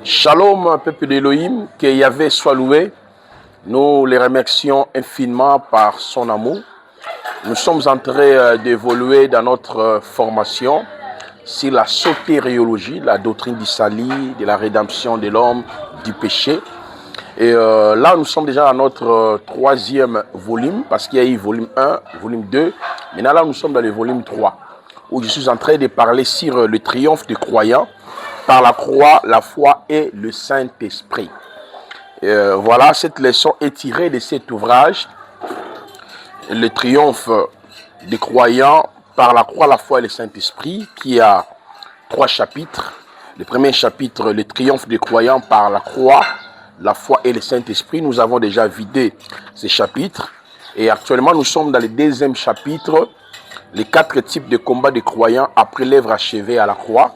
Shalom, peuple d'Élohim, que Yahvé soit loué. Nous les remercions infiniment par son amour. Nous sommes en train d'évoluer dans notre formation sur la sotériologie, la doctrine du salut, de la rédemption de l'homme, du péché. Et là, nous sommes déjà dans notre troisième volume, parce qu'il y a eu volume 1, volume 2. Maintenant, là, nous sommes dans le volume 3, où je suis en train de parler sur le triomphe des croyants par la croix, la foi et le Saint-Esprit. Voilà, cette leçon est tirée de cet ouvrage, le triomphe des croyants par la croix, la foi et le Saint-Esprit, qui a 3 chapitres. Le premier chapitre, le triomphe des croyants par la croix, la foi et le Saint-Esprit. Nous avons déjà vidé ces chapitres. Et actuellement, nous sommes dans le deuxième chapitre, les 4 types de combats des croyants après l'œuvre achevée à la croix.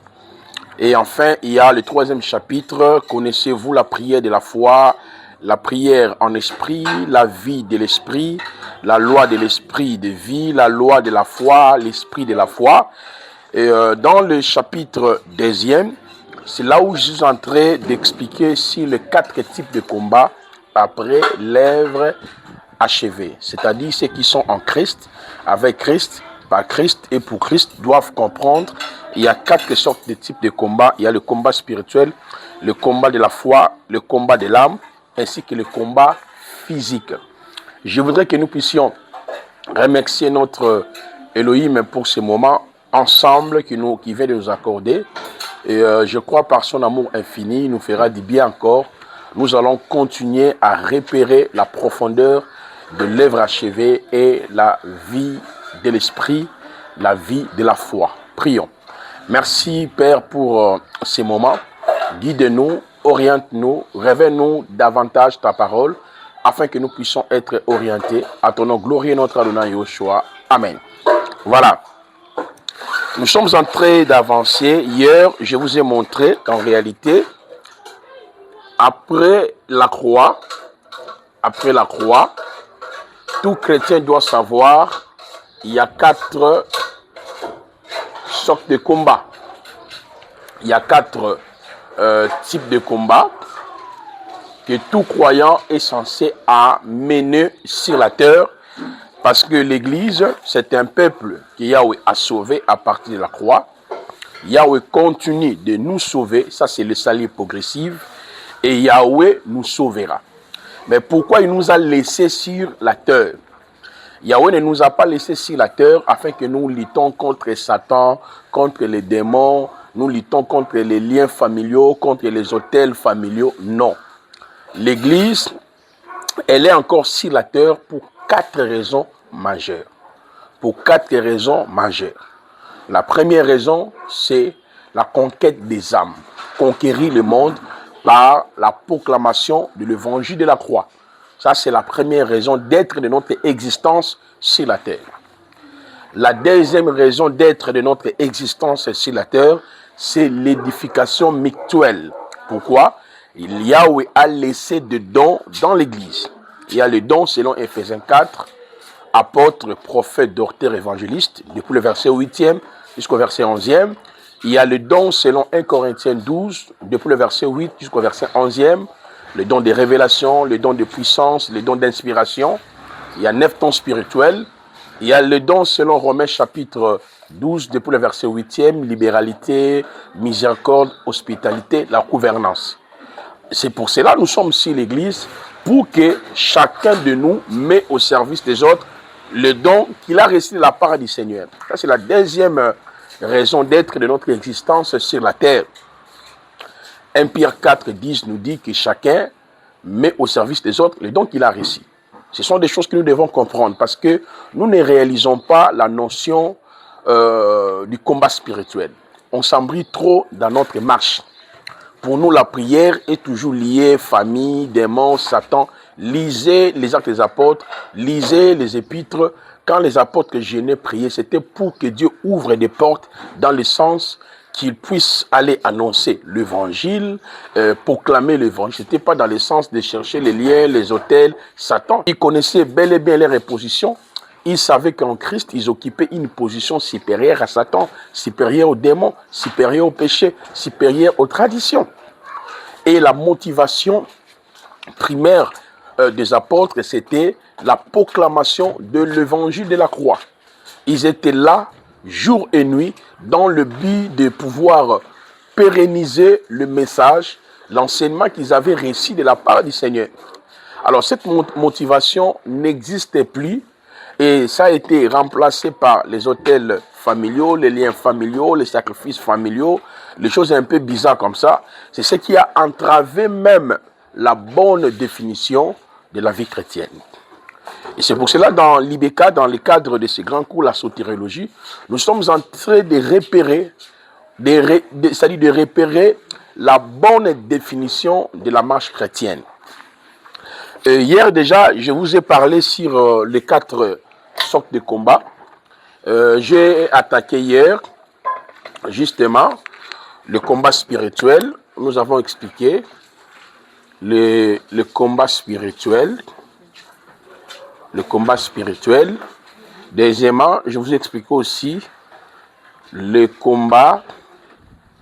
Et enfin, il y a le troisième chapitre, connaissez-vous la prière de la foi, la prière en esprit, la vie de l'esprit, la loi de l'esprit de vie, la loi de la foi, l'esprit de la foi. Et dans le chapitre deuxième, c'est là où je suis en train d'expliquer sur les 4 types de combats après l'œuvre achevée. C'est-à-dire ceux qui sont en Christ, avec Christ, par Christ et pour Christ, doivent comprendre. Il y a 4 sortes de types de combats. Il y a le combat spirituel, le combat de la foi, le combat de l'âme, ainsi que le combat physique. Je voudrais que nous puissions remercier notre Elohim pour ce moment ensemble qui vient de nous accorder. Et je crois par son amour infini, il nous fera du bien encore. Nous allons continuer à repérer la profondeur de l'œuvre achevée et la vie de l'esprit, la vie de la foi. Prions. Merci Père pour ces moments. Guide-nous, oriente-nous, révèle-nous davantage ta parole afin que nous puissions être orientés à ton nom glorieux notre Adonai Yoshua. Amen. Voilà. Nous sommes en train d'avancer. Hier, je vous ai montré qu'en réalité, après la croix, tout chrétien doit savoir il y a 4 sortes de combats. Il y a 4 types de combats que tout croyant est censé mener sur la terre, parce que l'Église, c'est un peuple que Yahweh a sauvé à partir de la croix. Yahweh continue de nous sauver, ça c'est le salut progressif, et Yahweh nous sauvera. Mais pourquoi il nous a laissés sur la terre? Yahweh ne nous a pas laissés sur la terre afin que nous luttons contre Satan, contre les démons, nous luttons contre les liens familiaux, contre les autels familiaux. Non. L'Église, elle est encore sur la terre pour 4 raisons majeures. Pour 4 raisons majeures. La première raison, c'est la conquête des âmes. Conquérir le monde par la proclamation de l'évangile de la croix. Ça, c'est la première raison d'être de notre existence sur la terre. La deuxième raison d'être de notre existence sur la terre, c'est l'édification mutuelle. Pourquoi? Yahweh a laissé des dons dans l'Église. Il y a les dons selon Ephésiens 4, apôtres, prophètes, docteurs, évangélistes, depuis le verset 8e jusqu'au verset 11e. Il y a le don selon 1 Corinthiens 12, depuis le verset 8 jusqu'au verset 11e. Le don de révélation, le don de puissance, le don d'inspiration. Il y a 9 dons spirituels. Il y a le don selon Romains chapitre 12, depuis le verset 8e, libéralité, miséricorde, hospitalité, la gouvernance. C'est pour cela que nous sommes ici l'Église, pour que chacun de nous met au service des autres le don qu'il a reçu de la part du Seigneur. Ça, c'est la deuxième raison d'être de notre existence sur la terre. 1 Pierre 4, 10 nous dit que chacun met au service des autres les dons qu'il a reçus. Ce sont des choses que nous devons comprendre parce que nous ne réalisons pas la notion du combat spirituel. On s'embrouille trop dans notre marche. Pour nous, la prière est toujours liée famille, démons, Satan. Lisez les Actes des Apôtres, lisez les Épîtres. Quand les apôtres jeûnaient, priaient, c'était pour que Dieu ouvre des portes dans le sens qu'ils puissent aller annoncer l'évangile, proclamer l'évangile. Ce n'était pas dans le sens de chercher les liens, les autels, Satan. Ils connaissaient bel et bien leurs positions. Ils savaient qu'en Christ, ils occupaient une position supérieure à Satan, supérieure aux démons, supérieure au péché, supérieure aux traditions. Et la motivation primaire des apôtres, c'était la proclamation de l'évangile de la croix. Ils étaient là, jour et nuit, dans le but de pouvoir pérenniser le message, l'enseignement qu'ils avaient reçu de la part du Seigneur. Alors, cette motivation n'existait plus et ça a été remplacé par les autels familiaux, les liens familiaux, les sacrifices familiaux, les choses un peu bizarres comme ça. C'est ce qui a entravé même la bonne définition de la vie chrétienne. Et c'est pour cela, dans l'IBK, dans le cadre de ces grands cours, la sotériologie, nous sommes en train de repérer, c'est-à-dire de repérer la bonne définition de la marche chrétienne. Hier déjà, je vous ai parlé sur les 4 sortes de combats. J'ai attaqué hier, justement, le combat spirituel. Nous avons expliqué le combat spirituel. Le combat spirituel. Deuxièmement, je vous ai expliqué aussi le combat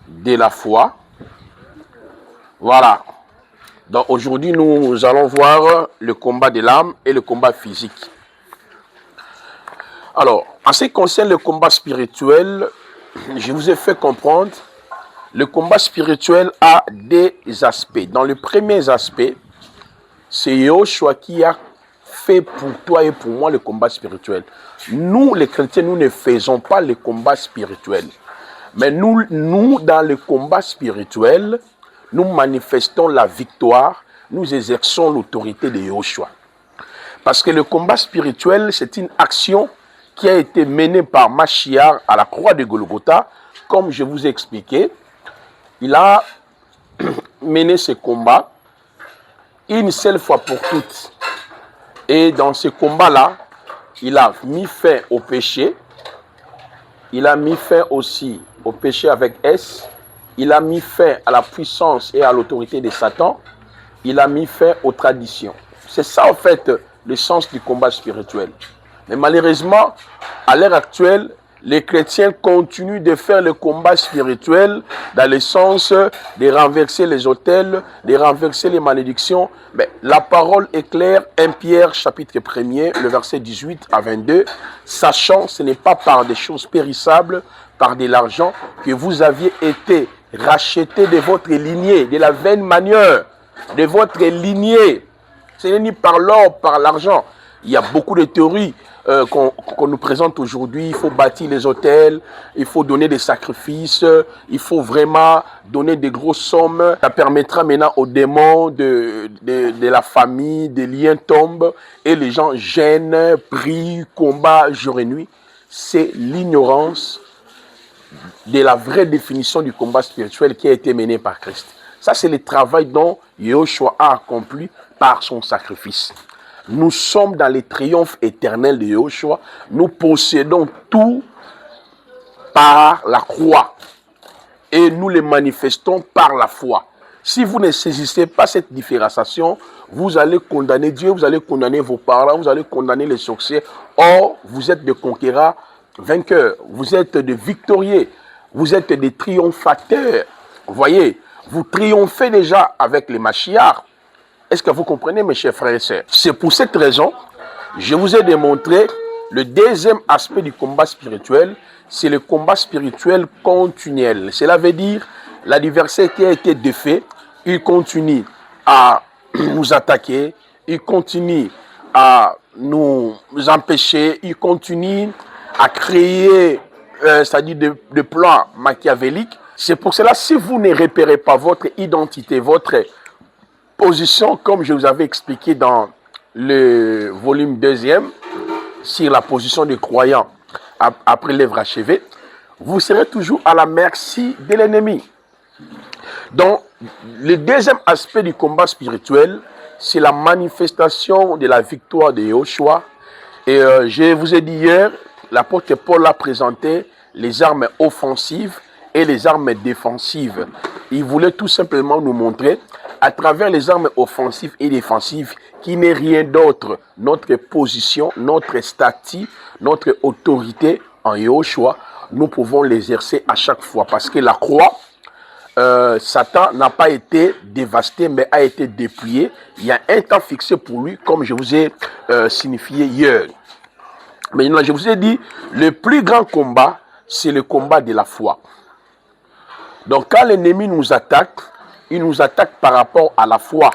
de la foi. Voilà. Donc aujourd'hui, nous allons voir le combat de l'âme et le combat physique. Alors, en ce qui concerne le combat spirituel, je vous ai fait comprendre, le combat spirituel a des aspects. Dans le premier aspect, c'est Yahushua qui a fait pour toi et pour moi le combat spirituel. Nous, les chrétiens, nous ne faisons pas le combat spirituel. Mais nous dans le combat spirituel, nous manifestons la victoire, nous exerçons l'autorité de Yahushua. Parce que le combat spirituel, c'est une action qui a été menée par Mashiach à la croix de Golgotha. Comme je vous ai expliqué, il a mené ce combat une seule fois pour toutes. Et dans ce combat-là, il a mis fin au péché. Il a mis fin aussi au péché avec S. Il a mis fin à la puissance et à l'autorité de Satan. Il a mis fin aux traditions. C'est ça, en fait, le sens du combat spirituel. Mais malheureusement, à l'heure actuelle, les chrétiens continuent de faire le combat spirituel dans le sens de renverser les autels, de renverser les malédictions. Mais la parole est claire, 1 Pierre chapitre 1er, le verset 18 à 22, sachant ce n'est pas par des choses périssables, par de l'argent, que vous aviez été rachetés de votre lignée, de la vaine manière, de votre lignée. Ce n'est ni par l'or, par l'argent. Il y a beaucoup de théories qu'on nous présente aujourd'hui. Il faut bâtir les hôtels, il faut donner des sacrifices, il faut vraiment donner des grosses sommes. Ça permettra maintenant aux démons de la famille, des liens tombent et les gens gênent, prient, combattent jour et nuit. C'est l'ignorance de la vraie définition du combat spirituel qui a été mené par Christ. Ça, c'est le travail dont Yahushua a accompli par son sacrifice. Nous sommes dans le triomphe éternel de Yahushua. Nous possédons tout par la croix. Et nous le manifestons par la foi. Si vous ne saisissez pas cette différenciation, vous allez condamner Dieu, vous allez condamner vos parents, vous allez condamner les succès. Or, vous êtes des conquérants vainqueurs. Vous êtes des victorieux. Vous êtes des triomphateurs. Vous voyez, vous triomphez déjà avec les Mashiach. Est-ce que vous comprenez, mes chers frères et sœurs? C'est pour cette raison, je vous ai démontré le deuxième aspect du combat spirituel, c'est le combat spirituel continuel. Cela veut dire, l'adversaire qui a été défait, il continue à nous attaquer, il continue à nous empêcher, il continue à créer, c'est-à-dire des plans machiavéliques. C'est pour cela, si vous ne repérez pas votre identité, votre position, comme je vous avais expliqué dans le volume 2e, sur la position des croyants après l'œuvre achevée, vous serez toujours à la merci de l'ennemi. Donc, le deuxième aspect du combat spirituel, c'est la manifestation de la victoire de Yahushua. Et je vous ai dit hier, l'apôtre Paul a présenté les armes offensives et les armes défensives. Il voulait tout simplement nous montrer à travers les armes offensives et défensives, qui n'est rien d'autre, notre position, notre statut, notre autorité en Yahushua, nous pouvons l'exercer à chaque fois. Parce que la croix Satan n'a pas été dévasté, mais a été dépouillé. Il y a un temps fixé pour lui, comme je vous ai signifié hier. Maintenant, je vous ai dit, le plus grand combat, c'est le combat de la foi. Donc, quand l'ennemi nous attaque, il nous attaque par rapport à la foi.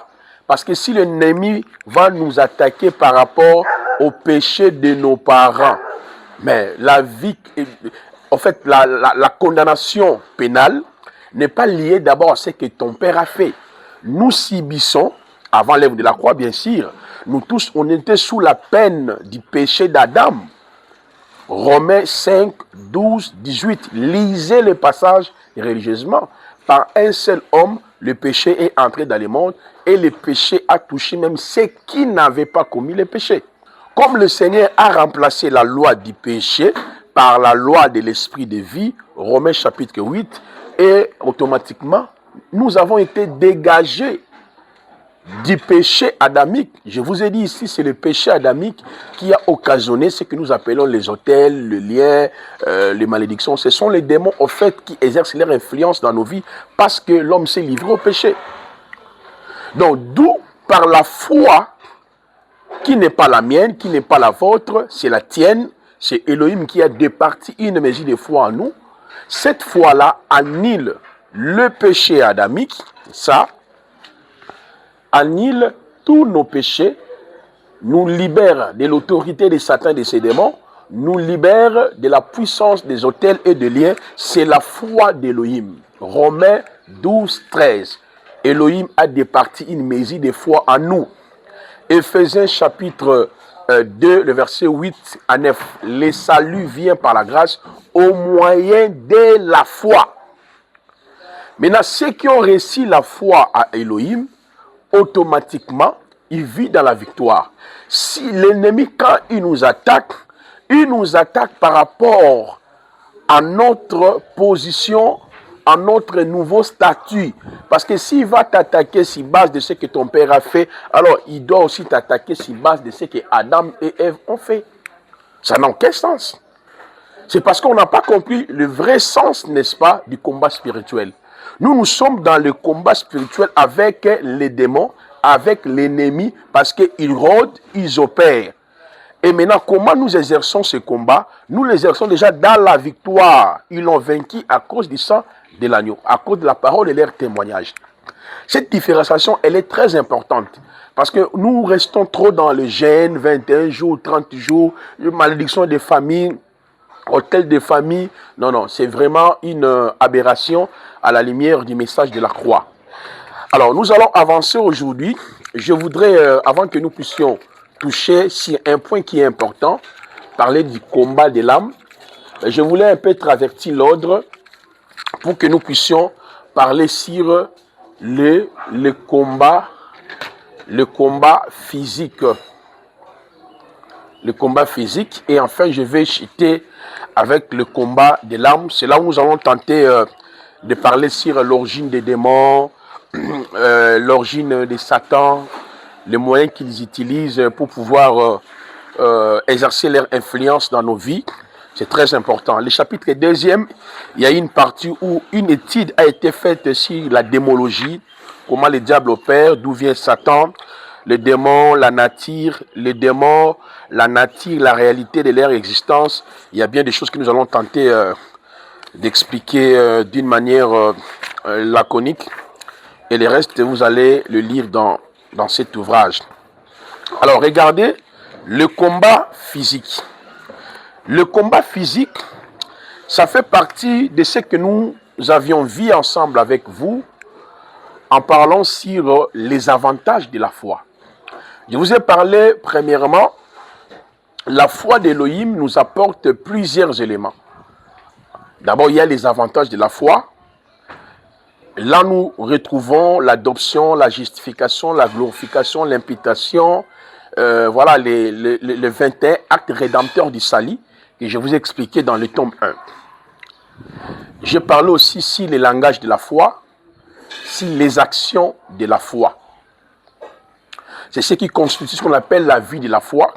Parce que si l'ennemi va nous attaquer par rapport au péché de nos parents, mais la vie, en fait, la condamnation pénale n'est pas liée d'abord à ce que ton père a fait. Nous subissons, avant l'œuvre de la croix, bien sûr, nous tous, on était sous la peine du péché d'Adam. Romains 5, 12, 18. Lisez le passage religieusement. Par un seul homme, le péché est entré dans le monde et le péché a touché même ceux qui n'avaient pas commis le péché. Comme le Seigneur a remplacé la loi du péché par la loi de l'esprit de vie, Romains chapitre 8, et automatiquement, nous avons été dégagés du péché adamique. Je vous ai dit ici, c'est le péché adamique qui a occasionné ce que nous appelons les autels, le lien, les malédictions. Ce sont les démons, en fait, qui exercent leur influence dans nos vies parce que l'homme s'est livré au péché. Donc, d'où, par la foi, qui n'est pas la mienne, qui n'est pas la vôtre, c'est la tienne, c'est Elohim qui a départi une mesure de foi en nous. Cette foi-là annule le péché adamique, ça, annule tous nos péchés, nous libère de l'autorité de Satan et de ses démons, nous libère de la puissance des autels et des liens. C'est la foi d'Elohim. Romains 12, 13. Elohim a départi une mesure de foi en nous. Éphésiens chapitre 2, le verset 8 à 9. Le salut vient par la grâce au moyen de la foi. Maintenant, ceux qui ont réussi la foi à Elohim, automatiquement, il vit dans la victoire. Si l'ennemi, quand il nous attaque par rapport à notre position, à notre nouveau statut. Parce que s'il va t'attaquer sur base de ce que ton père a fait, alors il doit aussi t'attaquer sur base de ce que Adam et Ève ont fait. Ça n'a aucun sens. C'est parce qu'on n'a pas compris le vrai sens, n'est-ce pas, du combat spirituel. Nous sommes dans le combat spirituel avec les démons, avec l'ennemi, parce qu'ils rôdent, ils opèrent. Et maintenant, comment nous exerçons ce combat? Nous l'exerçons déjà dans la victoire. Ils l'ont vaincu à cause du sang de l'agneau, à cause de la parole et leur témoignage. Cette différenciation, elle est très importante. Parce que nous restons trop dans le jeûne, 21 jours, 30 jours, malédiction des familles, hôtel des familles. Non, non, c'est vraiment une aberration à la lumière du message de la croix. Alors, nous allons avancer aujourd'hui. Je voudrais, avant que nous puissions toucher sur un point qui est important, parler du combat de l'âme. Je voulais un peu traverser l'ordre pour que nous puissions parler sur le combat physique. Le combat physique. Et enfin, je vais chuter avec le combat de l'âme. C'est là où nous allons tenter de parler sur l'origine des démons, l'origine de Satan, les moyens qu'ils utilisent pour pouvoir exercer leur influence dans nos vies. C'est très important. Le chapitre 2e, il y a une partie où une étude a été faite sur la démologie, comment le diable opère, d'où vient Satan, les démons, la nature, la réalité de leur existence. Il y a bien des choses que nous allons tenter d'expliquer d'une manière laconique. Et le reste, vous allez le lire dans cet ouvrage. Alors, regardez le combat physique. Le combat physique, ça fait partie de ce que nous avions vu ensemble avec vous en parlant sur les avantages de la foi. Je vous ai parlé, premièrement, la foi d'Elohim nous apporte plusieurs éléments. D'abord, il y a les avantages de la foi. Là, nous retrouvons l'adoption, la justification, la glorification, l'imputation, voilà les 21 actes rédempteurs du salut que je vous ai expliqué dans le tome 1. J'ai parlé aussi sur les langages de la foi, sur les actions de la foi. C'est ce qui constitue ce qu'on appelle la vie de la foi.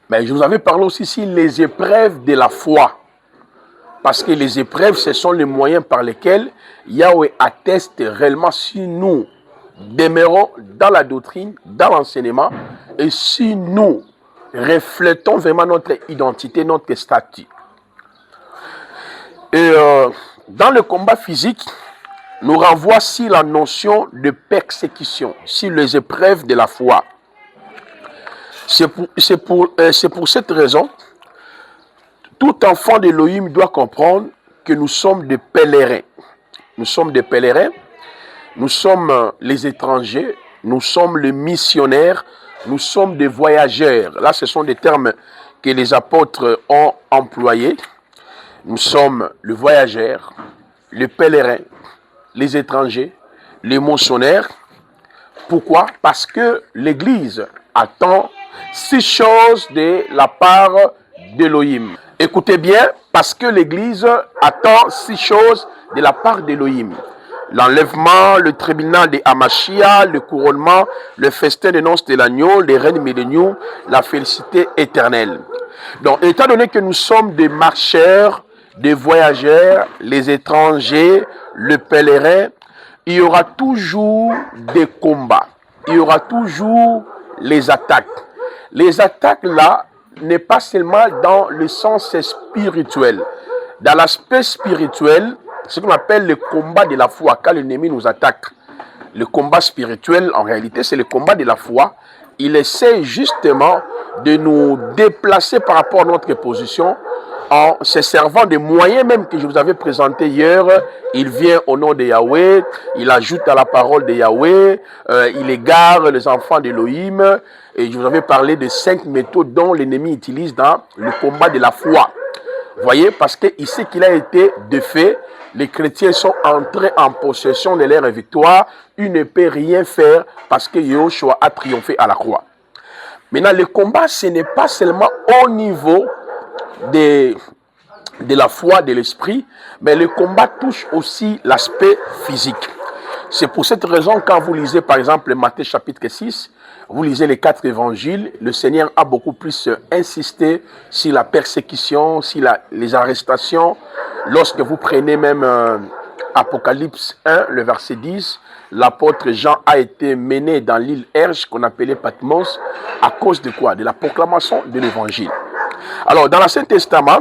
Mais je vous avais parlé aussi sur les épreuves de la foi. Parce que les épreuves, ce sont les moyens par lesquels Yahweh atteste réellement si nous demeurons dans la doctrine, dans l'enseignement, et si nous reflétons vraiment notre identité, notre statut. Et dans le combat physique, nous renvoie sur la notion de persécution, sur les épreuves de la foi. C'est pour cette raison, tout enfant d'Élohim doit comprendre que nous sommes des pèlerins. Nous sommes des pèlerins, nous sommes les étrangers, nous sommes les missionnaires, nous sommes des voyageurs. Là, ce sont des termes que les apôtres ont employés. Nous sommes les voyageurs, les pèlerins, les étrangers, les missionnaires. Pourquoi? Parce que l'Église attend 6 choses de la part d'Élohim. Écoutez bien, parce que l'Église attend 6 choses de la part d'Élohim. L'enlèvement, le tribunal de Hamashia, le couronnement, le festin de noces de l'agneau, les règnes milléniaux, la félicité éternelle. Donc, étant donné que nous sommes des marcheurs, des voyageurs, les étrangers, le pèlerin, il y aura toujours des combats. Il y aura toujours les attaques. Les attaques là n'est pas seulement dans le sens spirituel. Dans l'aspect spirituel, ce qu'on appelle le combat de la foi, quand l'ennemi nous attaque. Le combat spirituel, en réalité, c'est le combat de la foi. Il essaie justement de nous déplacer par rapport à notre position en se servant des moyens même que je vous avais présentés hier. Il vient au nom de Yahweh, il ajoute à la parole de Yahweh, il égare les enfants d'Élohim. Et je vous avais parlé de 5 méthodes dont l'ennemi utilise dans le combat de la foi. Vous voyez, parce qu'il sait qu'il a été de fait, les chrétiens sont entrés en possession de leur victoire. Il ne peut rien faire parce que Yahushua a triomphé à la croix. Maintenant, le combat, ce n'est pas seulement au niveau de la foi, de l'esprit, mais le combat touche aussi l'aspect physique. C'est pour cette raison, quand vous lisez par exemple Matthieu chapitre 6, vous lisez les 4 évangiles, le Seigneur a beaucoup plus insisté sur la persécution, sur les arrestations. Lorsque vous prenez même Apocalypse 1, le verset 10, l'apôtre Jean a été mené dans l'île Erge, qu'on appelait Patmos, à cause de quoi? De la proclamation de l'évangile. Alors, dans l'Ancien Testament,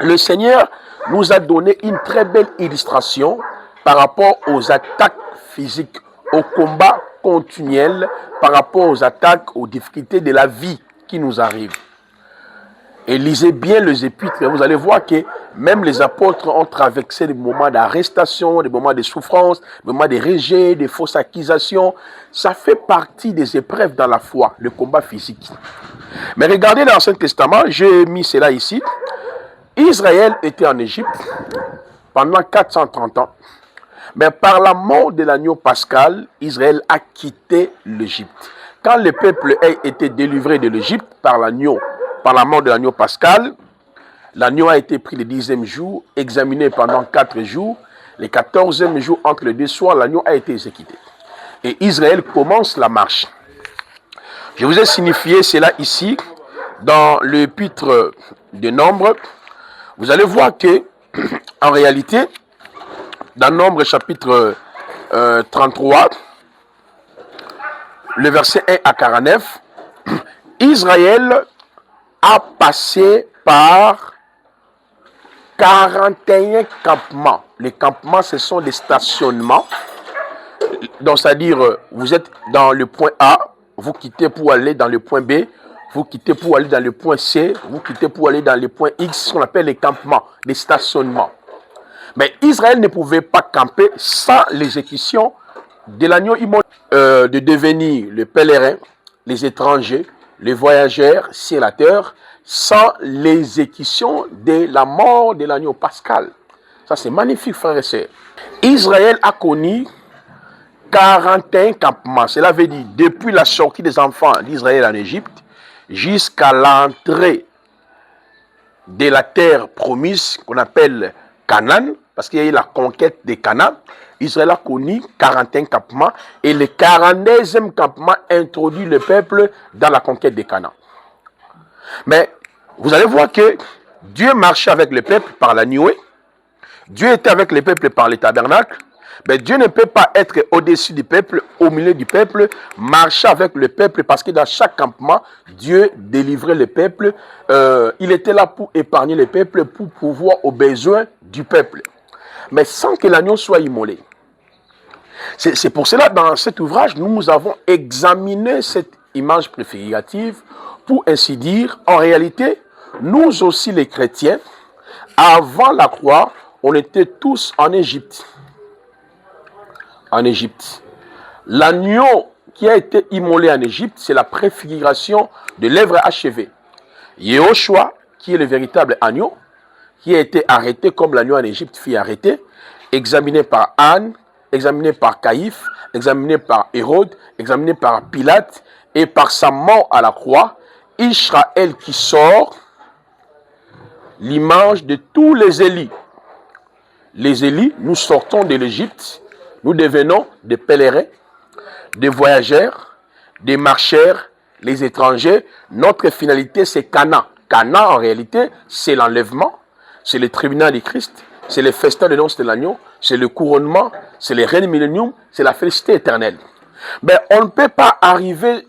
le Seigneur nous a donné une très belle illustration par rapport aux attaques physiques, au combat continuel, par rapport aux attaques, aux difficultés de la vie qui nous arrivent. Et lisez bien les épîtres, vous allez voir que même les apôtres ont traversé des moments d'arrestation, des moments de souffrance, des moments de rejet, des fausses accusations. Ça fait partie des épreuves dans la foi, le combat physique. Mais regardez dans l'Ancien Testament, j'ai mis cela ici. Israël était en Égypte pendant 430 ans. Mais par la mort de l'agneau pascal, Israël a quitté l'Égypte. Quand le peuple a été délivré de l'Égypte par l'agneau, par la mort de l'agneau pascal, l'agneau a été pris le 10e jour, examiné pendant 4 jours. Le 14e jour, entre les 2 soirs, l'agneau a été exécuté. Et Israël commence la marche. Je vous ai signifié cela ici, dans l'épître de Nombre. Vous allez voir que, en réalité, dans Nombre chapitre 33, le verset 1 à 49, Israël a passé par 41 campements. Les campements, ce sont des stationnements. Donc, c'est-à-dire, vous êtes dans le point A, vous quittez pour aller dans le point B, vous quittez pour aller dans le point C, vous quittez pour aller dans le point X, ce qu'on appelle les campements, les stationnements. Mais Israël ne pouvait pas camper sans l'exécution de l'agneau immolé, de devenir les pèlerins, les étrangers, les voyageurs, sénateurs, sans l'exécution de la mort de l'agneau pascal. Ça, c'est magnifique, frères et sœurs. Israël a connu 41 campements. Cela veut dire, depuis la sortie des enfants d'Israël en Égypte, jusqu'à l'entrée de la terre promise, qu'on appelle Canaan, parce qu'il y a eu la conquête de Canaan, Israël a connu 41 campements, et le 42e campement introduit le peuple dans la conquête de Canaan. Mais vous allez voir que Dieu marchait avec le peuple par la nuée. Dieu était avec le peuple par les tabernacles. Mais Dieu ne peut pas être au-dessus du peuple, au milieu du peuple, marcher avec le peuple, parce que dans chaque campement, Dieu délivrait le peuple. Il était là pour épargner le peuple, pour pouvoir aux besoins du peuple. Mais sans que l'agneau soit immolé. C'est pour cela, dans cet ouvrage, nous avons examiné cette image préfigurative pour ainsi dire, en réalité, nous aussi les chrétiens, avant la croix, on était tous en Égypte. En Égypte. L'agneau qui a été immolé en Égypte, c'est la préfiguration de l'œuvre achevée. Yehoshua, qui est le véritable agneau, qui a été arrêté comme l'agneau en Égypte fut arrêté, examiné par Anne, examiné par Caïphe, examiné par Hérode, examiné par Pilate, et par sa mort à la croix, Israël qui sort l'image de tous les Élis. Les Élis, nous sortons de l'Égypte, nous devenons des pèlerins, des voyageurs, des marcheurs, les étrangers. Notre finalité, c'est Cana. Cana, en réalité, c'est l'enlèvement, c'est le tribunal du Christ, c'est le festin de noces de l'agneau, c'est le couronnement, c'est le règne millénium, c'est la félicité éternelle. Mais on ne peut pas arriver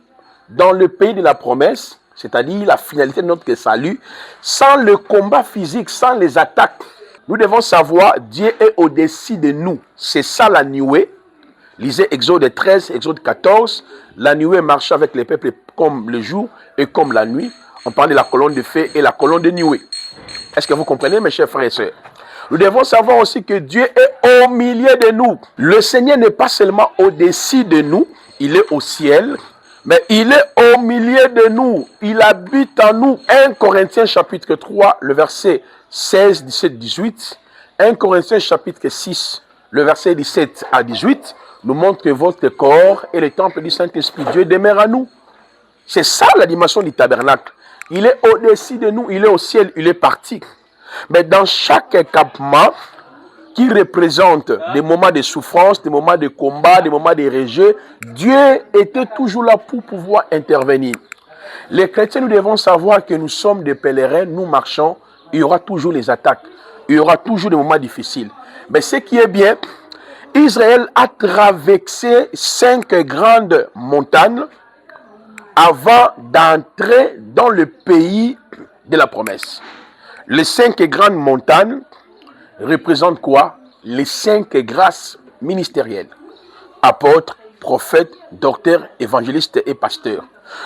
dans le pays de la promesse, c'est-à-dire la finalité de notre salut, sans le combat physique, sans les attaques. Nous devons savoir, Dieu est au-dessus de nous. C'est ça la nuée. Lisez Exode 13, Exode 14. La nuée marchait avec les peuples comme le jour et comme la nuit. On parle de la colonne de feu et la colonne de nuée. Est-ce que vous comprenez, mes chers frères et sœurs? Nous devons savoir aussi que Dieu est au milieu de nous. Le Seigneur n'est pas seulement au-dessus de nous, il est au ciel, mais il est au milieu de nous. Il habite en nous. 1 Corinthiens chapitre 3, le verset 16, 17, 18. 1 Corinthiens chapitre 6, le verset 17 à 18, nous montre que votre corps est le temple du Saint-Esprit. Dieu demeure en nous. C'est ça la dimension du tabernacle. Il est au-dessus de nous, il est au ciel, il est parti. Mais dans chaque campement qui représente des moments de souffrance, des moments de combat, des moments de rejet, Dieu était toujours là pour pouvoir intervenir. Les chrétiens, nous devons savoir que nous sommes des pèlerins, nous marchons, il y aura toujours les attaques, il y aura toujours des moments difficiles. Mais ce qui est bien, Israël a traversé 5 grandes montagnes avant d'entrer dans le pays de la promesse. Les 5 grandes montagnes représentent quoi? Les 5 grâces ministérielles. Apôtres, prophètes, docteurs, évangélistes et pasteurs.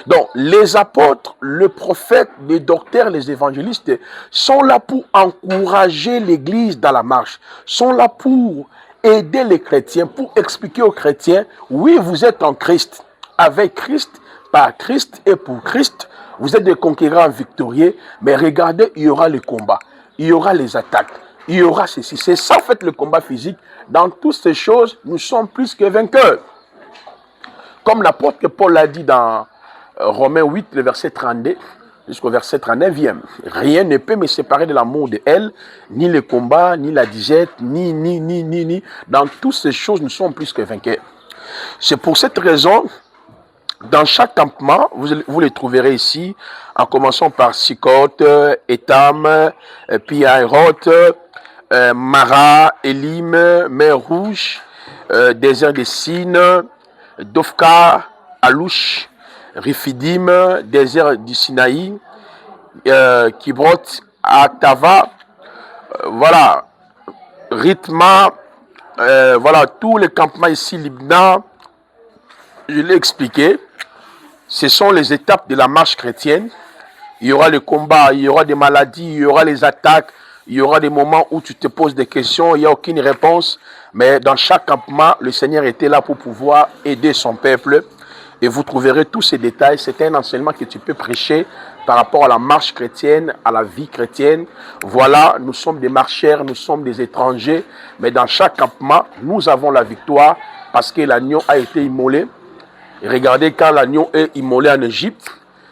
Donc, les apôtres, le prophète, les docteurs, les évangélistes sont là pour encourager l'Église dans la marche, sont là pour aider les chrétiens, pour expliquer aux chrétiens, oui, vous êtes en Christ, avec Christ, par Christ et pour Christ, vous êtes des conquérants victorieux, mais regardez, il y aura le combat, il y aura les attaques, il y aura ceci. C'est ça, en fait, le combat physique. Dans toutes ces choses, nous sommes plus que vainqueurs. Comme l'apôtre Paul l'a dit dans Romains 8, le verset 32, jusqu'au verset 39e. Rien ne peut me séparer de l'amour de elle, ni le combat, ni la disette, ni. Dans toutes ces choses, nous sommes plus que vainqueurs. C'est pour cette raison, dans chaque campement, vous les trouverez ici, en commençant par Sikoth, Étam, Pi-Hahiroth, Mara, Élim, Mer Rouge, désert de Sin, Dofka, Alouche, Rifidim, désert du Sinaï, Kibroth, Aktava, voilà, Rithma, voilà, tous les campements ici, Libna, je l'ai expliqué. Ce sont les étapes de la marche chrétienne. Il y aura le combat, il y aura des maladies, il y aura les attaques, il y aura des moments où tu te poses des questions, il n'y a aucune réponse. Mais dans chaque campement, le Seigneur était là pour pouvoir aider son peuple. Et vous trouverez tous ces détails. C'est un enseignement que tu peux prêcher par rapport à la marche chrétienne, à la vie chrétienne. Voilà, nous sommes des marcheurs, nous sommes des étrangers. Mais dans chaque campement, nous avons la victoire parce que l'agneau a été immolé. Et regardez, quand l'agneau est immolé en Égypte,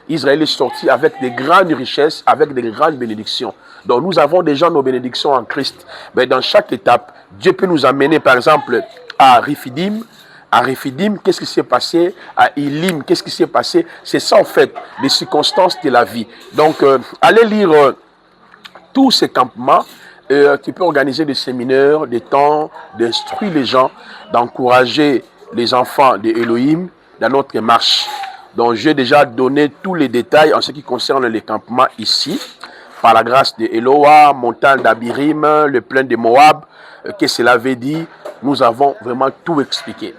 Israël est sorti avec des grandes richesses, avec des grandes bénédictions. Donc nous avons déjà nos bénédictions en Christ. Mais dans chaque étape, Dieu peut nous amener par exemple à Rifidim. À Rifidim, qu'est-ce qui s'est passé? À Élim, qu'est-ce qui s'est passé? C'est ça en fait, les circonstances de la vie. Donc allez lire tous ces campements, qui peut organiser des séminaires, des temps, d'instruire les gens, d'encourager les enfants de Elohim dans notre marche. Donc j'ai déjà donné tous les détails en ce qui concerne les campements ici, par la grâce de Eloah, montagne d'Abirim, le plain de Moab, que cela veut dire, nous avons vraiment tout expliqué.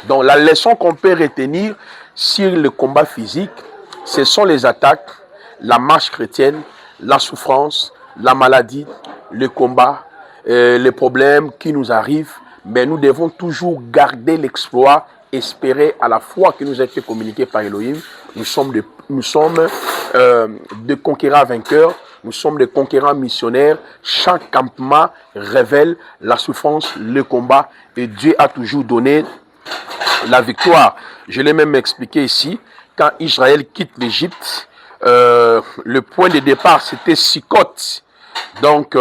Donc la leçon qu'on peut retenir sur le combat physique, ce sont les attaques, la marche chrétienne, la souffrance, la maladie, le combat, les problèmes qui nous arrivent, mais nous devons toujours garder l'exploit, espérer à la foi qui nous a été communiquée par Elohim. Nous sommes des conquérants vainqueurs, nous sommes des conquérants missionnaires. Chaque campement révèle la souffrance, le combat, et Dieu a toujours donné la victoire. Je l'ai même expliqué ici, quand Israël quitte l'Égypte, le point de départ c'était Sikot. Donc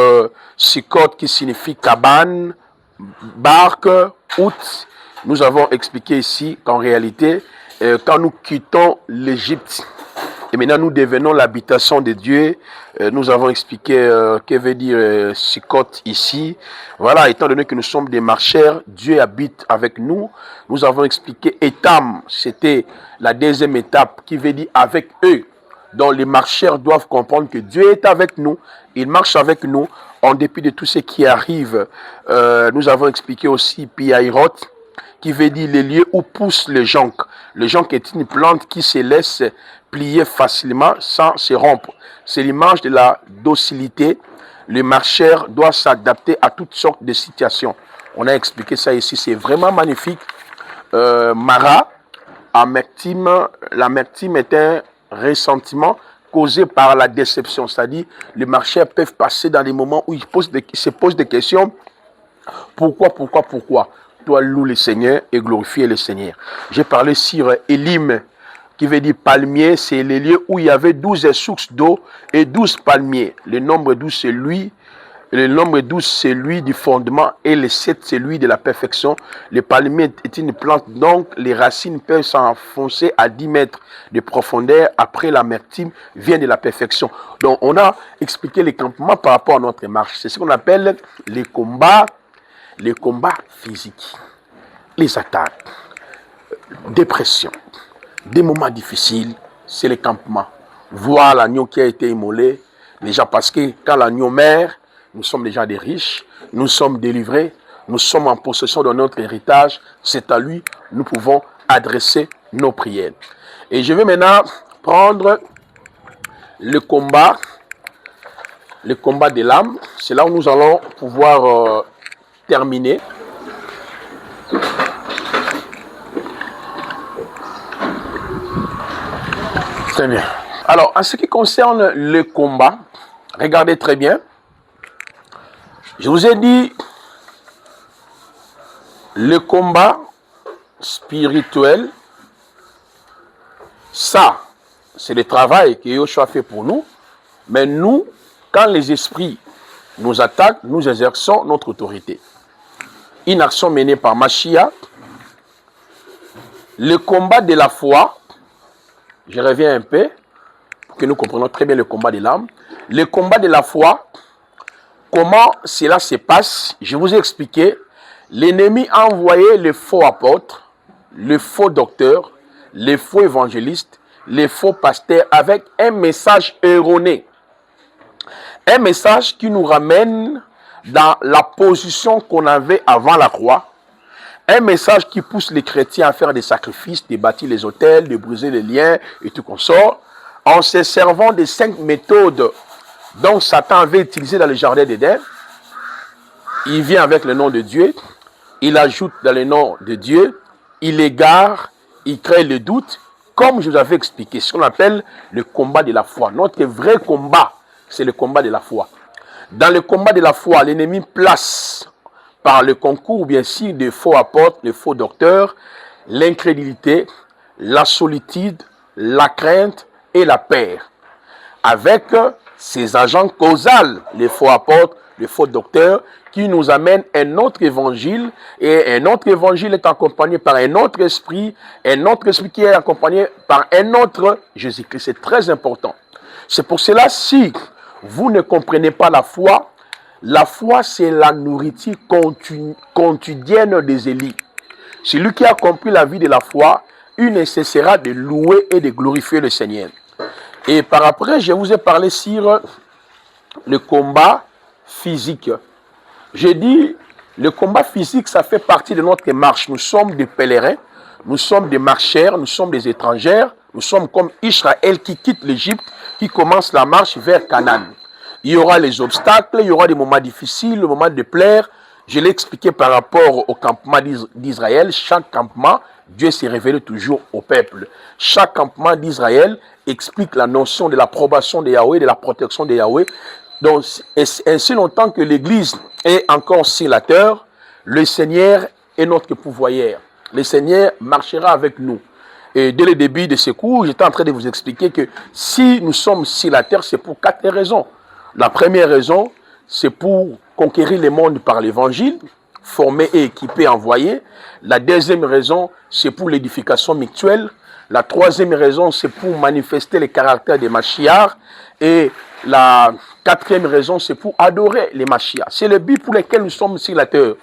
Sikot qui signifie cabane, barque, out. Nous avons expliqué ici qu'en réalité, quand nous quittons l'Égypte, et maintenant nous devenons l'habitation de Dieu, nous avons expliqué que veut dire Sikot ici. Voilà, étant donné que nous sommes des marcheurs, Dieu habite avec nous. Nous avons expliqué Etam, c'était la deuxième étape qui veut dire avec eux. Donc les marcheurs doivent comprendre que Dieu est avec nous, il marche avec nous en dépit de tout ce qui arrive. Nous avons expliqué aussi Piairot, qui veut dire les lieux où pousse le jonc. Le jonc est une plante qui se laisse plier facilement sans se rompre. C'est l'image de la docilité. Le marcheur doit s'adapter à toutes sortes de situations. On a expliqué ça ici, c'est vraiment magnifique. Mara, l'amertume est un ressentiment causé par la déception. C'est-à-dire, les marcheurs peuvent passer dans des moments où ils se posent des questions. Pourquoi? Toi, loue le Seigneur et glorifie le Seigneur. J'ai parlé sur Elim, qui veut dire palmier. C'est les lieux où il y avait 12 sources d'eau et 12 palmiers. Le nombre 12, c'est lui. Le nombre 12, c'est lui du fondement, et le 7, c'est lui de la perfection. Le palmier est une plante, donc les racines peuvent s'enfoncer à 10 mètres de profondeur. Après, l'amertume vient de la perfection. Donc, on a expliqué les campements par rapport à notre marche. C'est ce qu'on appelle les combats physiques, les attaques, dépression, des moments difficiles, c'est les campements. Voir l'agneau qui a été immolé, déjà parce que quand l'agneau meurt, nous sommes déjà des riches, nous sommes délivrés, nous sommes en possession de notre héritage, c'est à lui nous pouvons adresser nos prières. Et je vais maintenant prendre le combat de l'âme. C'est là où nous allons pouvoir terminer. Très bien. Alors, en ce qui concerne le combat, regardez très bien. Je vous ai dit, le combat spirituel, ça, c'est le travail que Yoshua fait pour nous. Mais nous, quand les esprits nous attaquent, nous exerçons notre autorité. Une action menée par Mashiach. Le combat de la foi, je reviens un peu, pour que nous comprenions très bien le combat de l'âme. Le combat de la foi, comment cela se passe? Je vous ai expliqué. L'ennemi a envoyé les faux apôtres, les faux docteurs, les faux évangélistes, les faux pasteurs avec un message erroné. Un message qui nous ramène dans la position qu'on avait avant la croix. Un message qui pousse les chrétiens à faire des sacrifices, de bâtir les autels, de briser les liens et tout consort, en se servant des 5 méthodes dont Satan avait utilisé dans le jardin d'Éden. Il vient avec le nom de Dieu, il ajoute dans le nom de Dieu, il égare, il crée le doute, comme je vous avais expliqué, ce qu'on appelle le combat de la foi. Notre vrai combat, c'est le combat de la foi. Dans le combat de la foi, l'ennemi place par le concours, bien sûr, des faux apôtres, des faux docteurs, l'incrédulité, la solitude, la crainte et la peur. Avec ces agents causaux, les faux apôtres, les faux docteurs, qui nous amènent un autre évangile, et un autre évangile est accompagné par un autre esprit qui est accompagné par un autre Jésus-Christ. C'est très important. C'est pour cela, si vous ne comprenez pas la foi. La foi, c'est la nourriture quotidienne des élus. Celui qui a compris la vie de la foi, il ne cessera de louer et de glorifier le Seigneur. Et par après, je vous ai parlé sur le combat physique. J'ai dit, le combat physique, ça fait partie de notre marche. Nous sommes des pèlerins, nous sommes des marcheurs, nous sommes des étrangers. Nous sommes comme Israël qui quitte l'Égypte, qui commence la marche vers Canaan. Il y aura les obstacles, il y aura des moments difficiles, le moment de plaire. Je l'ai expliqué par rapport au campement d'Israël. Chaque campement, Dieu s'est révélé toujours au peuple. Chaque campement d'Israël explique la notion de l'approbation de Yahweh, de la protection de Yahweh. Donc, ainsi longtemps que l'Église est encore sur la terre, le Seigneur est notre pourvoyeur. Le Seigneur marchera avec nous. Et dès le début de ce cours, j'étais en train de vous expliquer que si nous sommes sur la terre, c'est pour 4 raisons. La première raison, c'est pour conquérir le monde par l'évangile, former et équiper, envoyer. La deuxième raison, c'est pour l'édification mutuelle. La troisième raison, c'est pour manifester le caractère des Mashiach. Et la quatrième raison, c'est pour adorer les Mashiach. C'est le but pour lequel nous sommes sur la terre.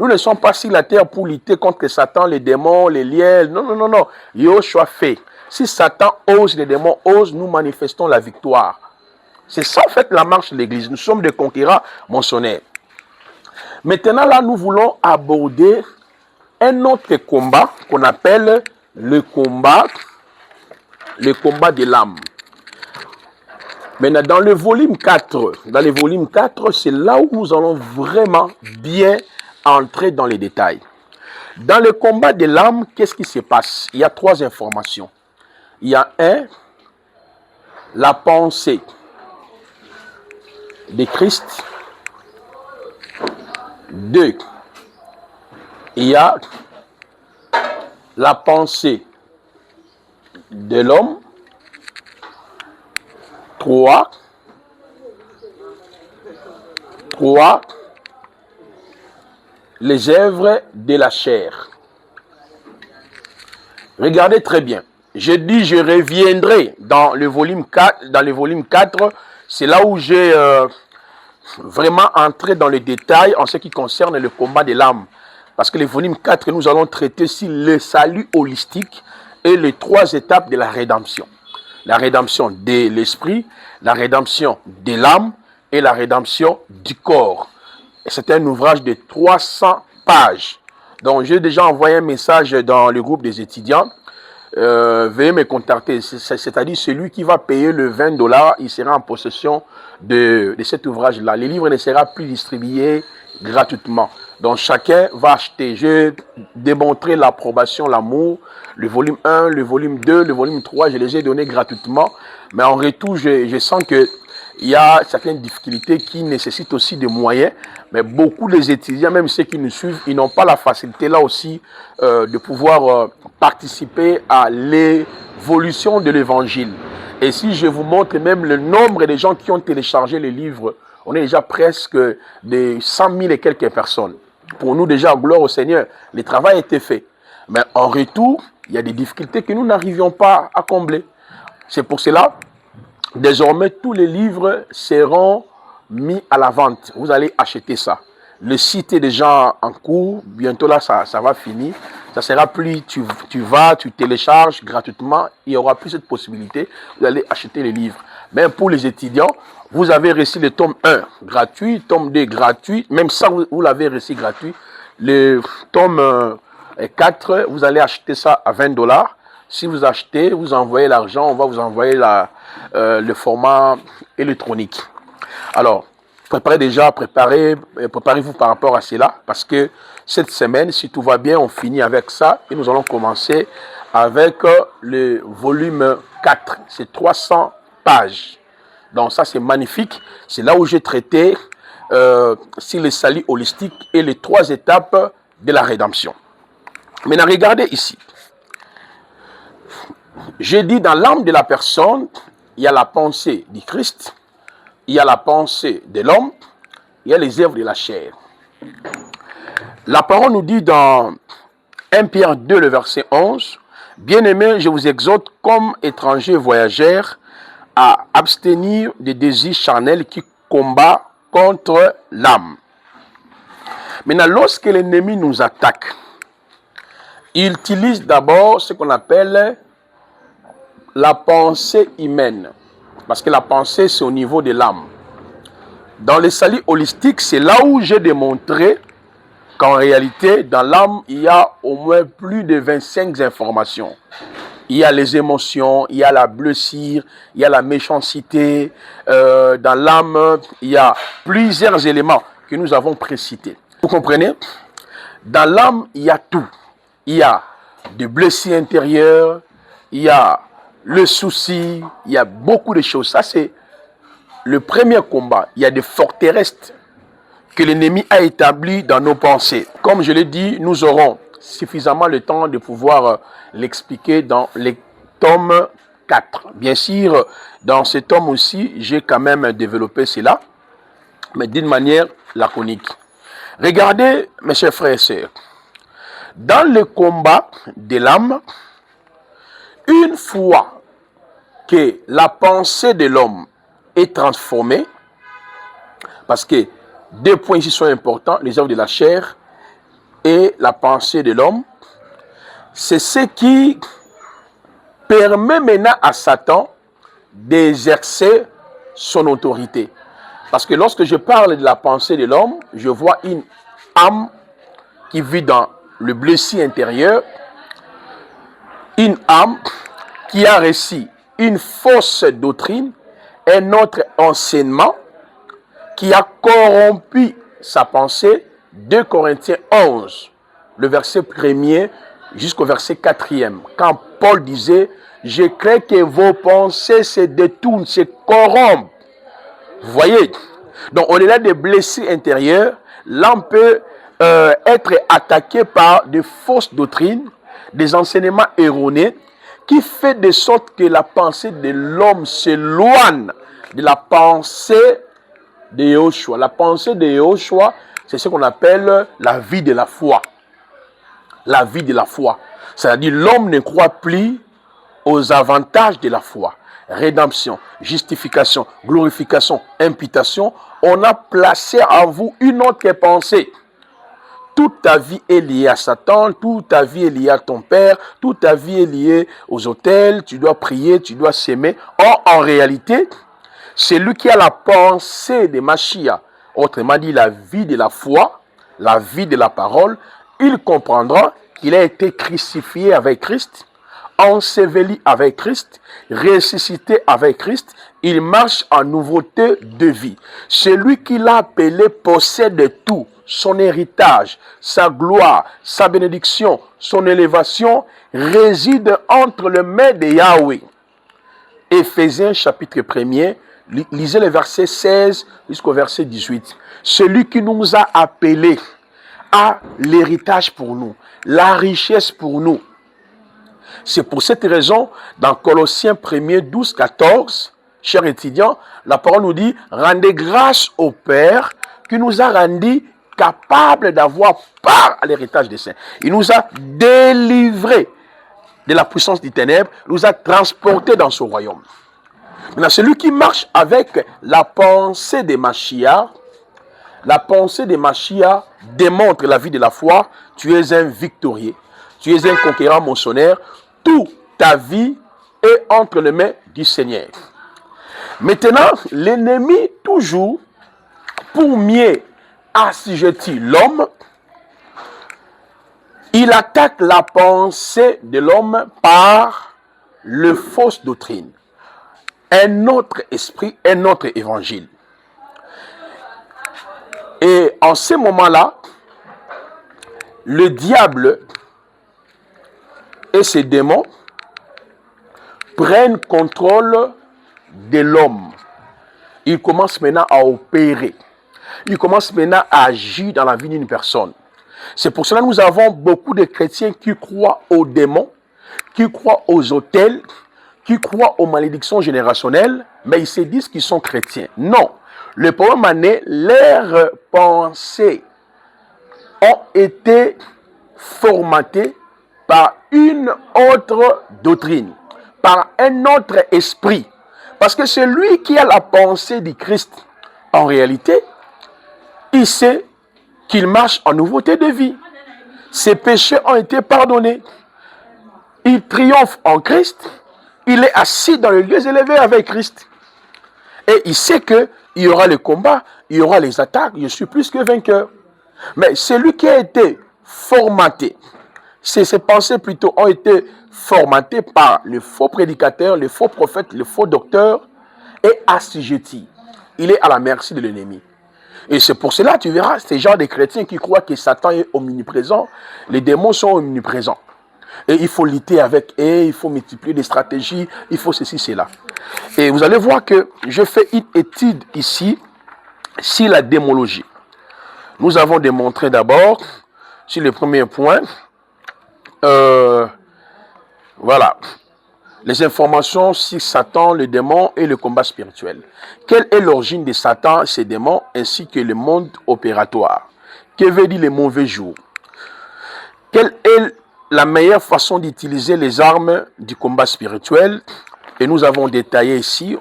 Nous ne sommes pas sur la terre pour lutter contre Satan, les démons, les liens. Non, non, non, non. Yoshua fait. Si Satan ose, les démons osent, nous manifestons la victoire. C'est ça, en fait, la marche de l'Église. Nous sommes des conquérants monsonnaires. Maintenant, là, nous voulons aborder un autre combat qu'on appelle le combat de l'âme. Maintenant, dans le volume 4, c'est là où nous allons vraiment bien entrer dans les détails. Dans le combat de l'âme, qu'est-ce qui se passe? Il y a 3 informations. Il y a 1, la pensée de Christ. 2, il y a la pensée de l'homme. 3, les œuvres de la chair. Regardez très bien. Je dis, je reviendrai dans le volume 4. C'est là où j'ai vraiment entré dans les détails en ce qui concerne le combat de l'âme. Parce que le volume 4, nous allons traiter sur le salut holistique et les 3 étapes de la rédemption. La rédemption de l'esprit, la rédemption de l'âme et la rédemption du corps. C'est un ouvrage de 300 pages. Donc, j'ai déjà envoyé un message dans le groupe des étudiants. Veuillez me contacter. C'est-à-dire celui qui va payer le $20, il sera en possession de cet ouvrage-là. Les livres ne seront plus distribués gratuitement. Donc, chacun va acheter. J'ai démontré l'approbation, l'amour. Le volume 1, le volume 2, le volume 3, je les ai donnés gratuitement. Mais en retour, je sens que il y a certaines difficultés qui nécessitent aussi des moyens, mais beaucoup des étudiants, même ceux qui nous suivent, ils n'ont pas la facilité là aussi de pouvoir participer à l'évolution de l'évangile. Et si je vous montre même le nombre de gens qui ont téléchargé les livres, on est déjà presque de 100 000 et quelques personnes. Pour nous déjà, gloire au Seigneur, le travail a été fait. Mais en retour, il y a des difficultés que nous n'arrivions pas à combler. C'est pour cela, désormais, tous les livres seront mis à la vente. Vous allez acheter ça. Le site est déjà en cours. Bientôt, là, ça va finir. Ça sera plus, tu télécharges gratuitement. Il n'y aura plus cette possibilité. Vous allez acheter les livres. Mais pour les étudiants, vous avez reçu le tome 1 gratuit, tome 2 gratuit. Même ça, vous l'avez reçu gratuit. Le tome 4, vous allez acheter ça à $20. Si vous achetez, vous envoyez l'argent, on va vous envoyer le format électronique. Alors, préparez-vous par rapport à cela, parce que cette semaine, si tout va bien, on finit avec ça et nous allons commencer avec le volume 4. C'est 300 pages. Donc ça, c'est magnifique. C'est là où j'ai traité sur le salut holistique et les 3 étapes de la rédemption. Maintenant, regardez ici. J'ai dit dans l'âme de la personne, il y a la pensée du Christ, il y a la pensée de l'homme, il y a les œuvres de la chair. La parole nous dit dans 1 Pierre 2, le verset 11, « Bien-aimés, je vous exhorte comme étrangers voyageurs à abstenir des désirs charnels qui combattent contre l'âme. Maintenant, lorsque l'ennemi nous attaque, il utilise d'abord ce qu'on appelle la pensée humaine. Parce que la pensée, c'est au niveau de l'âme. Dans les salut holistiques, c'est là où j'ai démontré qu'en réalité, dans l'âme, il y a au moins plus de 25 informations. Il y a les émotions, il y a la blessure, il y a la méchanceté. Dans l'âme, il y a plusieurs éléments que nous avons précités. Vous comprenez? Dans l'âme, il y a tout. Il y a des blessures intérieures, il y a le souci, il y a beaucoup de choses. Ça, c'est le premier combat. Il y a des forteresses que l'ennemi a établies dans nos pensées. Comme je l'ai dit, nous aurons suffisamment le temps de pouvoir l'expliquer dans les tomes 4. Bien sûr, dans ce tome aussi, j'ai quand même développé cela, mais d'une manière laconique. Regardez, mes chers frères et sœurs, dans le combat de l'âme, une fois que la pensée de l'homme est transformée, parce que deux points ici sont importants, les œuvres de la chair et la pensée de l'homme, c'est ce qui permet maintenant à Satan d'exercer son autorité. Parce que lorsque je parle de la pensée de l'homme, je vois une âme qui vit dans le blessé intérieur, une âme qui a reçu une fausse doctrine, un autre enseignement qui a corrompu sa pensée. 2 Corinthiens 11, le verset 1er jusqu'au verset 4e. Quand Paul disait, je crains que vos pensées se détournent, se corrompent. Vous voyez? Donc, au-delà des blessés intérieurs, l'âme peut être attaquée par de fausses doctrines, des enseignements erronés, qui fait de sorte que la pensée de l'homme s'éloigne de la pensée de Yahushua. La pensée de Yahushua, c'est ce qu'on appelle la vie de la foi. La vie de la foi. C'est-à-dire l'homme ne croit plus aux avantages de la foi. Rédemption, justification, glorification, imputation. On a placé en vous une autre pensée. Toute ta vie est liée à Satan, toute ta vie est liée à ton père, toute ta vie est liée aux autels, tu dois prier, tu dois s'aimer. Or, en réalité, c'est lui qui a la pensée de Machia, autrement dit la vie de la foi, la vie de la parole, il comprendra qu'il a été crucifié avec Christ, enseveli avec Christ, ressuscité avec Christ, il marche en nouveauté de vie. Celui qui l'a appelé possède tout, son héritage, sa gloire, sa bénédiction, son élévation réside entre les mains de Yahweh. Éphésiens chapitre 1er, lisez le verset 16 jusqu'au verset 18. Celui qui nous a appelés a l'héritage pour nous, la richesse pour nous. C'est pour cette raison, dans Colossiens 1er 12, 14, chers étudiants, la parole nous dit, rendez grâce au Père qui nous a rendus capables d'avoir part à l'héritage des saints. Il nous a délivrés de la puissance des ténèbres, nous a transportés dans son royaume. Maintenant, celui qui marche avec la pensée de Machia, la pensée de Machia démontre la vie de la foi. Tu es un victorieux, tu es un conquérant moissonneur. Toute ta vie est entre les mains du Seigneur. Maintenant, l'ennemi, toujours, pour mieux assujettir l'homme, il attaque la pensée de l'homme par le fausse doctrine. Un autre esprit, un autre évangile. Et en ce moment-là, le diable et ses démons prennent contrôle de l'homme. Ils commencent maintenant à opérer. Ils commencent maintenant à agir dans la vie d'une personne. C'est pour cela que nous avons beaucoup de chrétiens qui croient aux démons, qui croient aux autels, qui croient aux malédictions générationnelles, mais ils se disent qu'ils sont chrétiens. Non. Le problème est leurs pensées ont été formatées par une autre doctrine, par un autre esprit, Parce que celui qui a la pensée du Christ, en réalité, il sait qu'il marche en nouveauté de vie. Ses péchés ont été pardonnés. Il triomphe en Christ. Il est assis dans les lieux élevés avec Christ. Et il sait qu'il y aura les combats, il y aura les attaques. Je suis plus que vainqueur. Mais celui qui a été formaté, ses pensées plutôt ont été formatées par les faux prédicateurs, les faux prophètes, les faux docteurs et assujetti. Il est à la merci de l'ennemi. Et c'est pour cela, tu verras, ces gens de chrétiens qui croient que Satan est omniprésent, les démons sont omniprésents. Et il faut lutter avec eux, il faut multiplier des stratégies, il faut ceci, cela. Et vous allez voir que je fais une étude ici sur la démologie. Nous avons démontré d'abord, sur le premier point, voilà, les informations sur Satan, le démon et le combat spirituel. Quelle est l'origine de Satan, ces démons, ainsi que le monde opératoire? Que veut dire les mauvais jours? Quelle est la meilleure façon d'utiliser les armes du combat spirituel? Et nous avons détaillé ici,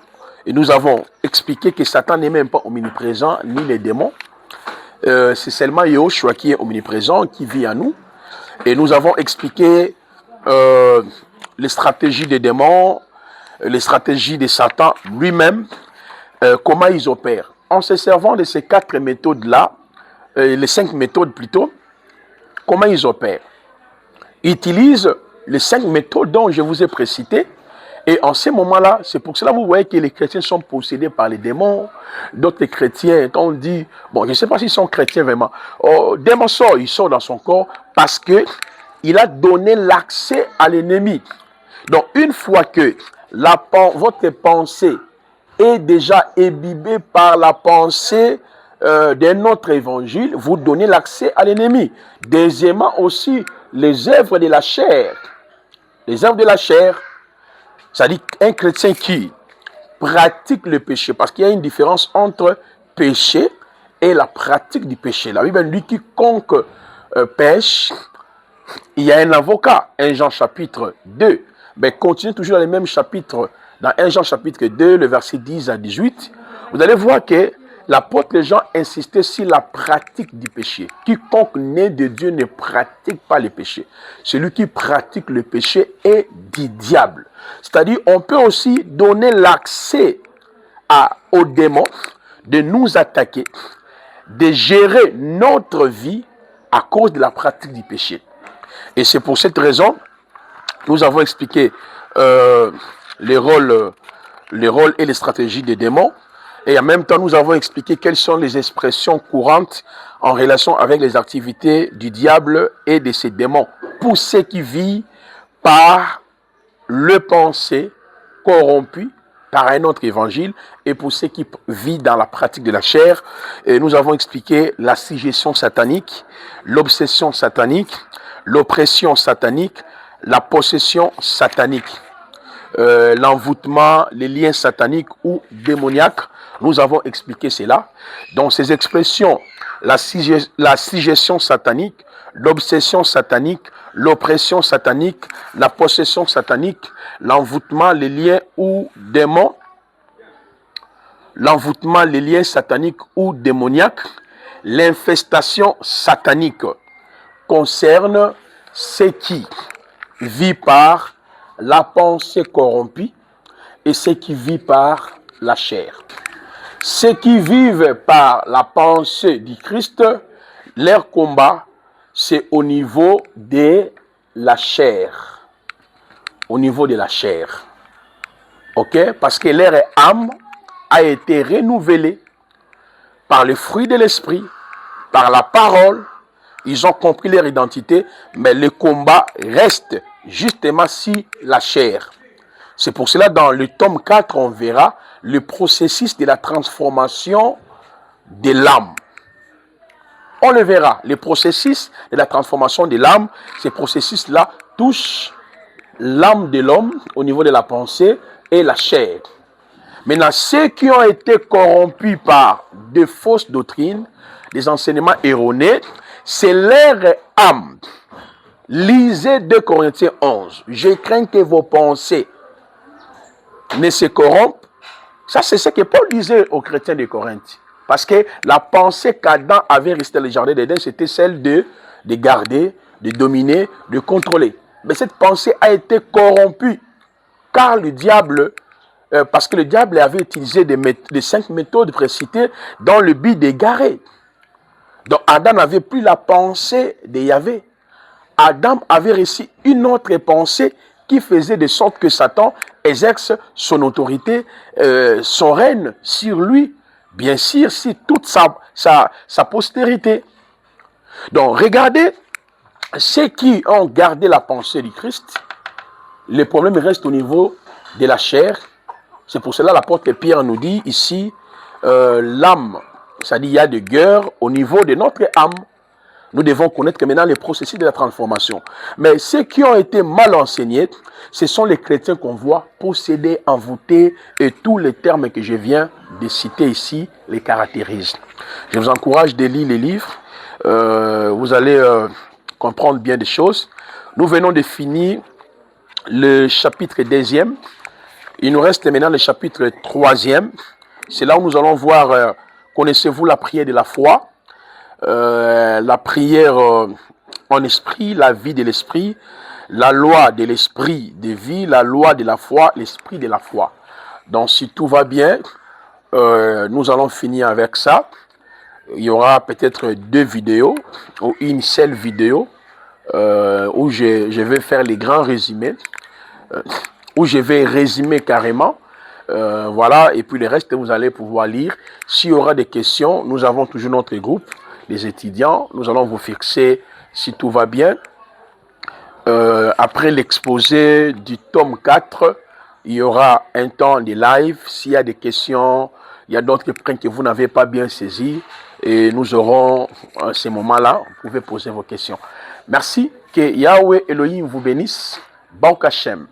et nous avons expliqué que Satan n'est même pas omniprésent, ni les démons. C'est seulement Yahushua qui est omniprésent, qui vit en nous. Et nous avons expliqué les stratégies des démons, les stratégies de Satan lui-même, comment ils opèrent. En se servant de ces 4 méthodes-là, les 5 méthodes plutôt, comment ils opèrent. Ils utilisent les 5 méthodes dont je vous ai précité. Et en ce moment-là, c'est pour cela que vous voyez que les chrétiens sont possédés par les démons. D'autres chrétiens, quand on dit, bon, je ne sais pas s'ils sont chrétiens vraiment, démon sort, il sort dans son corps parce que il a donné l'accès à l'ennemi. Donc, une fois que votre pensée est déjà imbibée par la pensée d'un autre évangile, vous donnez l'accès à l'ennemi. Deuxièmement aussi, les œuvres de la chair. Les œuvres de la chair, c'est-à-dire un chrétien qui pratique le péché, parce qu'il y a une différence entre péché et la pratique du péché. La Bible dit quiconque pêche, il y a un avocat. 1 Jean chapitre 2. Mais continuez toujours dans le même chapitre, dans 1 Jean chapitre 2, le verset 10 à 18. Vous allez voir que l'apôtre Jean insistait sur la pratique du péché. Quiconque né de Dieu ne pratique pas le péché. Celui qui pratique le péché est du diable. C'est-à-dire, on peut aussi donner l'accès aux démons de nous attaquer, de gérer notre vie à cause de la pratique du péché. Et c'est pour cette raison, nous avons expliqué les rôles et les stratégies des démons. Et en même temps, nous avons expliqué quelles sont les expressions courantes en relation avec les activités du diable et de ses démons. Pour ceux qui vivent par le pensée corrompu par un autre évangile, et pour ceux qui vivent dans la pratique de la chair, et nous avons expliqué la suggestion satanique, l'obsession satanique, l'oppression satanique, la possession satanique, l'envoûtement, les liens sataniques ou démoniaques. Nous avons expliqué cela. Donc ces expressions, la suggestion satanique, l'obsession satanique, l'oppression satanique, la possession satanique, l'envoûtement, les liens ou démons, l'envoûtement, les liens sataniques ou démoniaques, l'infestation satanique concerne ceux qui vivent par la pensée corrompue et ceux qui vivent par la chair. Ceux qui vivent par la pensée du Christ, leur combat, c'est au niveau de la chair. Au niveau de la chair. Ok? Parce que leur âme a été renouvelée par le fruit de l'esprit, par la parole. Ils ont compris leur identité, mais le combat reste justement si la chair. C'est pour cela, dans le tome 4, on verra le processus de la transformation de l'âme. On le verra. Le processus de la transformation de l'âme, ce processus-là touche l'âme de l'homme au niveau de la pensée et la chair. Maintenant, ceux qui ont été corrompus par de fausses doctrines, des enseignements erronés, c'est leur âme. Lisez 2 Corinthiens 11. Je crains que vos pensées ne se corrompent Ça, c'est ce que Paul disait aux chrétiens de Corinthe. Parce que la pensée qu'Adam avait restée dans le jardin d'Éden, c'était celle de garder, de dominer, de contrôler. Mais cette pensée a été corrompue. Car le diable, parce que le diable avait utilisé des 5 méthodes précitées dans le but d'égarer. Donc Adam n'avait plus la pensée de Yahvé. Adam avait reçu une autre pensée qui faisait de sorte que Satan exerce son autorité, son règne sur lui, bien sûr, sur toute sa postérité. Donc regardez, ceux qui ont gardé la pensée du Christ, le problème reste au niveau de la chair. C'est pour cela l'apôtre Pierre nous dit ici, l'âme, c'est-à-dire il y a de guerre au niveau de notre âme. Nous devons connaître que maintenant le processus de la transformation. Mais ceux qui ont été mal enseignés, ce sont les chrétiens qu'on voit posséder, envoûter, et tous les termes que je viens de citer ici les caractérisent. Je vous encourage de lire les livres. Vous allez comprendre bien des choses. Nous venons de finir le chapitre 2e. Il nous reste maintenant le chapitre 3e. C'est là où nous allons voir, connaissez-vous la prière de la foi? La prière en esprit, la vie de l'esprit, la loi de l'esprit de vie, la loi de la foi, l'esprit de la foi. Donc si tout va bien, nous allons finir avec ça. Il y aura peut-être 2 vidéos ou une seule vidéo où je vais faire les grands résumés, où je vais résumer carrément. Voilà, et puis le reste vous allez pouvoir lire. S'il y aura des questions, nous avons toujours notre groupe, les étudiants, nous allons vous fixer si tout va bien. Après l'exposé du tome 4, il y aura un temps de live. S'il y a des questions, il y a d'autres points que vous n'avez pas bien saisi, et nous aurons à ce moment-là, vous pouvez poser vos questions. Merci, que Yahweh Elohim vous bénisse. Baruch Hashem.